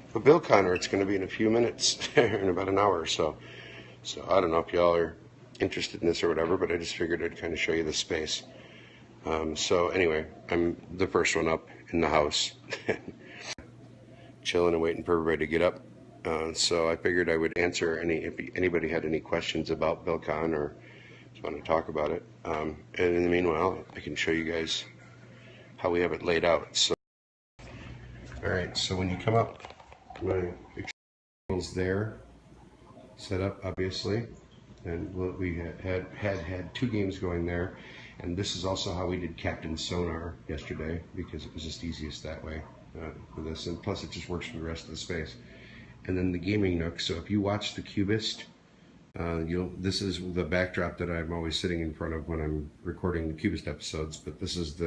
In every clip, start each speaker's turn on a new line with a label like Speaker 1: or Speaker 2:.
Speaker 1: for BillCon, or it's going to be in a few minutes, in about an hour or so. So I don't know if y'all are interested in this or whatever, but I just figured I'd kind of show you the space. So anyway, I'm the first one up in the house, chilling and waiting for everybody to get up. So I figured I would answer if anybody had any questions about BillCon or just want to talk about it. And in the meanwhile, I can show you guys how we have it laid out. So, all right. So when you come up, my table's there, set up obviously, and we had 2 games going there. And this is also how we did Captain Sonar yesterday, because it was just easiest that way for this, and plus it just works for the rest of the space. And then the gaming nook. So if you watch the Cubist, this is the backdrop that I'm always sitting in front of when I'm recording the Cubist episodes. But this is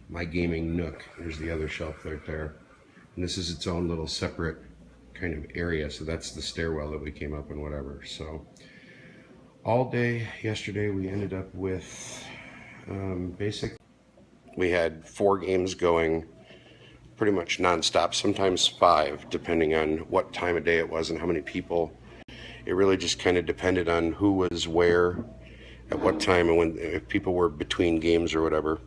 Speaker 1: my gaming nook. There's the other shelf right there, and this is its own little separate kind of area. So that's the stairwell that we came up and whatever. So all day yesterday we ended up with we had 4 games going pretty much nonstop, sometimes 5, depending on what time of day it was and how many people. It really just kind of depended on who was where at what time, and if people were between games or whatever,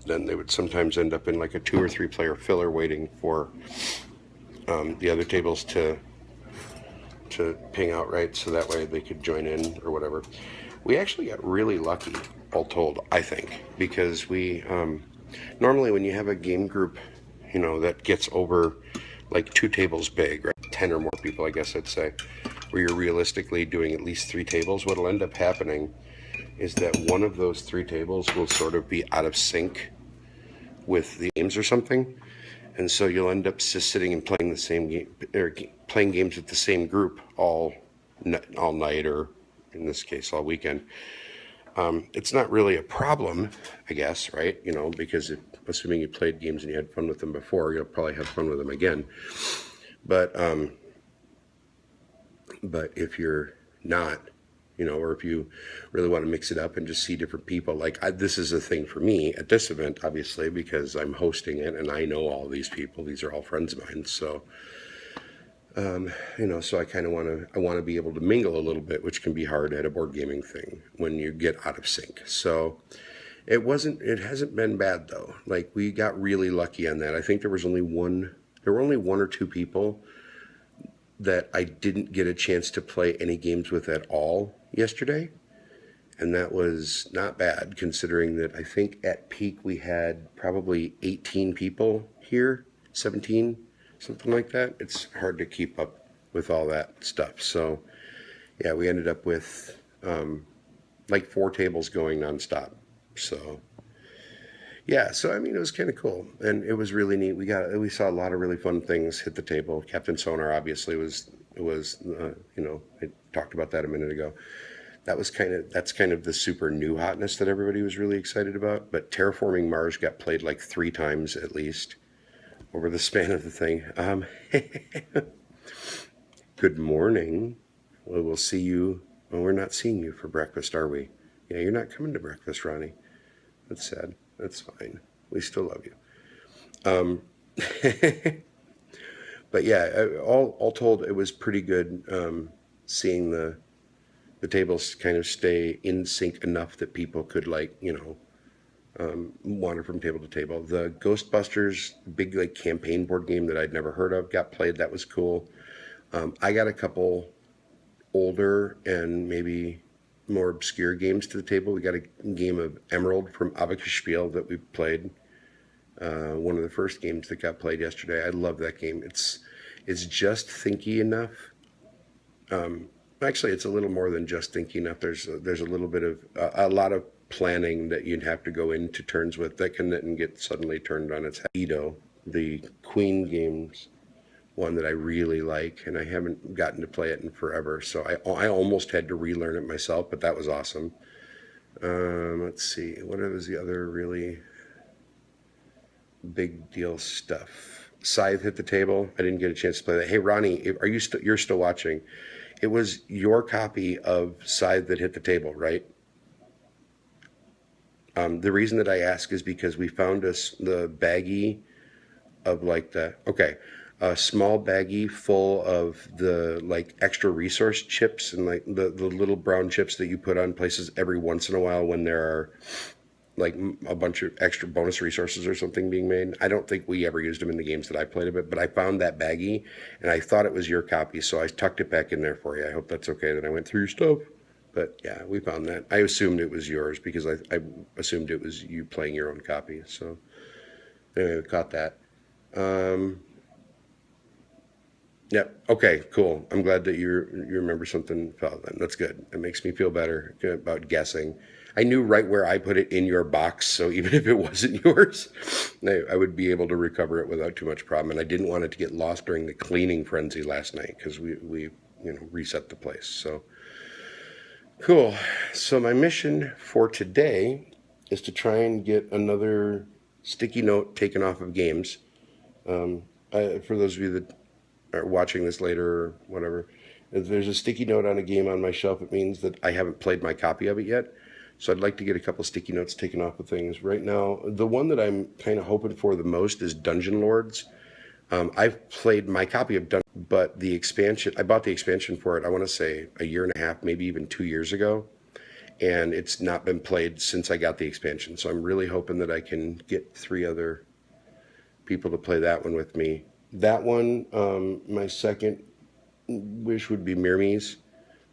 Speaker 1: then they would sometimes end up in like a 2 or 3 player filler waiting for the other tables to ping out right, so that way they could join in or whatever. We actually got really lucky, all told, I think, because we normally when you have a game group, that gets over like 2 tables big, right? 10 or more people, I guess I'd say, where you're realistically doing at least 3 tables. What'll end up happening is that one of those 3 tables will sort of be out of sync with the games or something, and so you'll end up just sitting and playing the same game, or playing games with the same group all night, or in this case all weekend. It's not really a problem, I guess, right? Because assuming you played games and you had fun with them before, you'll probably have fun with them again. But if you're not, or if you really want to mix it up and just see different people, this is a thing for me at this event, obviously, because I'm hosting it and I know all these people. These are all friends of mine, so so I kind of want to be able to mingle a little bit, which can be hard at a board gaming thing when you get out of sync. So it hasn't been bad though. Like, we got really lucky on that. I think there were only 1 or 2 people that I didn't get a chance to play any games with at all yesterday. And that was not bad, considering that I think at peak we had probably 18 people here, 17, something like that. It's hard to keep up with all that stuff. So yeah, we ended up with like 4 tables going nonstop. So yeah, so I mean, it was kind of cool, and it was really neat. We saw a lot of really fun things hit the table. Captain Sonar obviously was I talked about that a minute ago. That's kind of the super new hotness that everybody was really excited about. But Terraforming Mars got played like 3 times at least over the span of the thing. Good morning. Well, we'll see you. Well, we're not seeing you for breakfast, are we? Yeah, you're not coming to breakfast, Ronnie. That's sad. That's fine. We still love you. But yeah, all told, it was pretty good seeing the tables kind of stay in sync enough that people could wander from table to table. The Ghostbusters big campaign board game that I'd never heard of got played. That was cool. I got a couple older and maybe more obscure games to the table. We got a game of Emerald from Abacus Spiel that we played. One of the first games that got played yesterday. I love that game. It's just thinky enough. Actually, it's a little more than just thinky enough. There's a little bit of a lot of planning that you'd have to go into turns with that can then get suddenly turned on its head. Edo, the Queen games, one that I really like, and I haven't gotten to play it in forever, so I almost had to relearn it myself, but that was awesome. Let's see, what was the other really big deal stuff? Scythe hit the table. I didn't get a chance to play that. Hey, Ronnie, you're still watching? It was your copy of Scythe that hit the table, right? The reason that I ask is because we found the baggie of okay. a small baggie full of the like extra resource chips and like the little brown chips that you put on places every once in a while when there are like a bunch of extra bonus resources or something being made. I don't think we ever used them in the games that I played of it, but I found that baggie and I thought it was your copy, so I tucked it back in there for you. I hope that's okay that I went through your stuff. But yeah, we found that. I assumed it was yours because I assumed it was you playing your own copy. So anyway, we caught that. Um, Yep. Okay. Cool. I'm glad that you remember something felt then. That's good. It makes me feel better about guessing. I knew right where I put it in your box, so even if it wasn't yours, I would be able to recover it without too much problem. And I didn't want it to get lost during the cleaning frenzy last night because we reset the place. So cool. So my mission for today is to try and get another sticky note taken off of games. For those of you that are watching this later or whatever, if there's a sticky note on a game on my shelf, it means that I haven't played my copy of it yet. So I'd like to get a couple sticky notes taken off of things. Right now, the one that I'm kind of hoping for the most is Dungeon Lords. I've played my copy of Dungeon, but the expansion, I bought the expansion for it, I want to say a year and a half, maybe even 2 years ago. And it's not been played since I got the expansion. So I'm really hoping that I can get 3 other people to play that one with me. That one, my second wish would be Myrmes,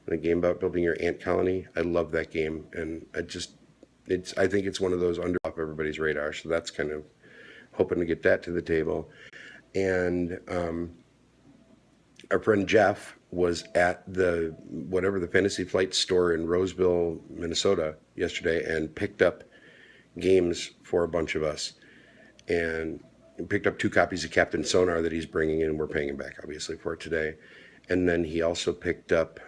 Speaker 1: a game about building your ant colony. I love that game, and I think it's one of those under off everybody's radar. So that's kind of hoping to get that to the table. And our friend Jeff was at the Fantasy Flight store in Roseville, Minnesota yesterday, and picked up games for a bunch of us, and picked up 2 copies of Captain Sonar that he's bringing in. We're paying him back, obviously, for it today. And then he also picked up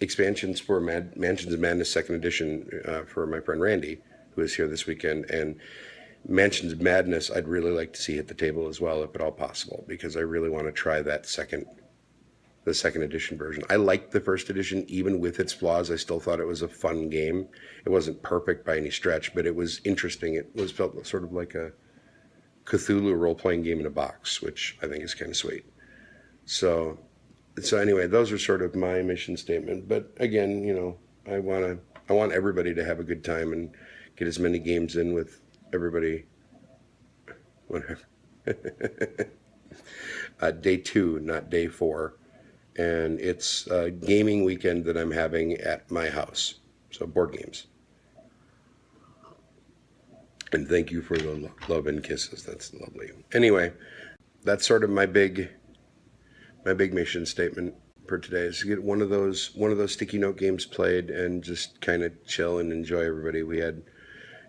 Speaker 1: expansions for Mansions of Madness 2nd Edition for my friend Randy, who is here this weekend. And Mansions of Madness, I'd really like to see hit the table as well, if at all possible, because I really want to try that the 2nd edition version. I liked the 1st edition, even with its flaws. I still thought it was a fun game. It wasn't perfect by any stretch, but it was interesting. It felt sort of like a Cthulhu role-playing game in a box, which I think is kind of sweet. So anyway, those are sort of my mission statement. But again, I want everybody to have a good time and get as many games in with everybody. Whatever. Day 2, not day 4. And it's a gaming weekend that I'm having at my house. So board games. And thank you for the love and kisses. That's lovely. Anyway, that's sort of my big mission statement for today, is to get one of those sticky note games played and just kind of chill and enjoy everybody.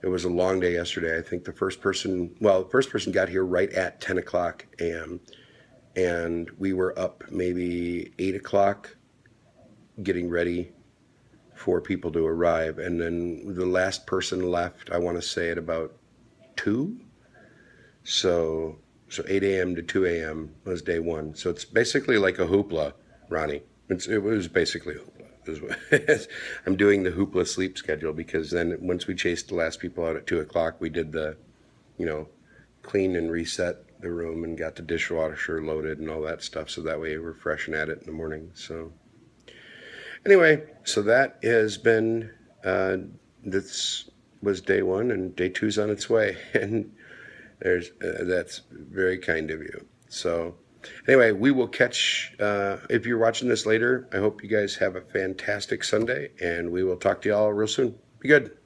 Speaker 1: It was a long day yesterday. I think the first person got here right at 10 o'clock a.m. And we were up maybe 8 o'clock getting ready for people to arrive. And then the last person left, I want to say at about 2. So 8 a.m. to 2 a.m. was day 1. So it's basically like a hoopla, Ronnie. It was basically hoopla. I'm doing the hoopla sleep schedule, because then once we chased the last people out at 2 o'clock, we did the, clean and reset the room and got the dishwasher loaded and all that stuff, so that way we're fresh and at it in the morning. So anyway, so that has been this was day 1, and day 2's on its way, and that's very kind of you. So anyway, we will catch, if you're watching this later, I hope you guys have a fantastic Sunday, and we will talk to you all real soon. Be good.